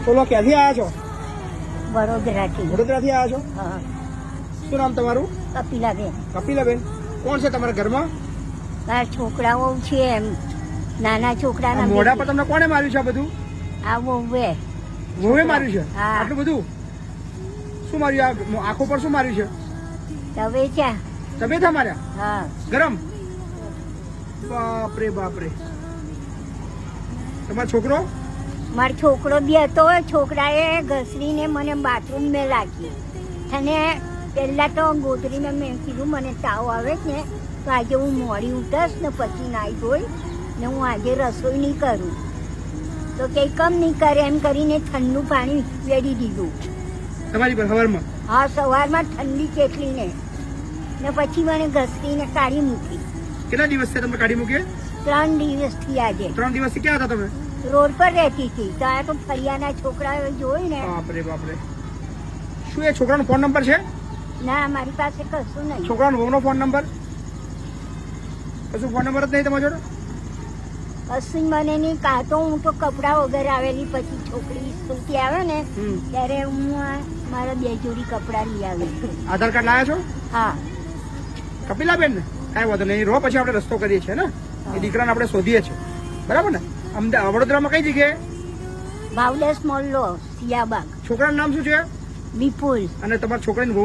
બોલો ક્યાંથી આવ્યા છો? વડોદરાથી. વડોદરાથી આવ્યા છો? હા. શું નામ તમારું? કપિલાબેન. કપિલાબેન. કોણ છે તમારા ઘરમાં? મારા છોકરાઓ છે એમ, નાના છોકરાના. મોઢા પર તમને કોને માર્યું છે આ બધું? આ વહુએ. વહુએ માર્યું છે? હા. આટલું બધું શું માર્યું? આ આંખો પર શું માર્યું છે? તવે છે. તબિયત માર્યા? હા. ગરમ? બાપરે બાપરે. તમારો છોકરો? મારો છોકરો બી હતો. છોકરાએ ઘસરીને મને બાથરૂમ મેં રાખી અને પહેલાં તો ગોદરીને મેં કીધું મને તાવ આવે છે ને તો આજે હું મોડી ઉઠાશ ને પછી નાહી ધોઈ ને હું આજે રસોઈ નહીં કરું. તો કંઈ કમ નહીં કરે એમ કરીને ઠંડુ પાણી વેડી દીધું. તમારી પર સવારમાં? હા, સવારમાં ઠંડી ચેટલીને ને પછી મને ઘસરીને કાઢી મૂકી. કેટલા દિવસ છે તમે કાઢી મૂકીએ? 3 દિવસથી. આજે 3 દિવસથી ક્યાં હતા તમે? રોડ પર રહેતી હતી તો આ તો ફરિયાના છોકરાઓ જોઈ ને. બાપરે બાપરે. શું એ છોકરાનો ફોન નંબર છે? ના, મારી પાસે કશું નહીં. છોકરાનો વહુનો ફોન નંબર? કશું ફોન નંબર જ નહીં તમારા જોડે? કશું મને નહીં. કાં તો હું તો કપડા વગર આવેલી, પછી છોકરી સ્કૂલથી આવે ને ત્યારે હું મારા 2 જોડી કપડા લઈ આવી. આધાર કાર્ડ લાયા છો? હા. કપિલાબેન ને કાંઈ વાંધો નહીં. રો પછી આપણે રસ્તો કરીએ છીએ ને, એ દીકરાને આપણે શોધીએ છીએ, બરાબર ને? અમદાવાદ વડોદરામાં કઈ જગ્યાએ? ભાવદેસ મોલ્લો, સિયાબાગ. છોકરાનું નામ શું છે? વિપુલ. અને તમારા છોકરાની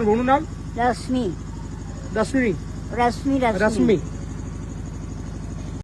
વહુનું નામ? રશ્મિ. દસમી. રશ્મિ. રશ્મિ.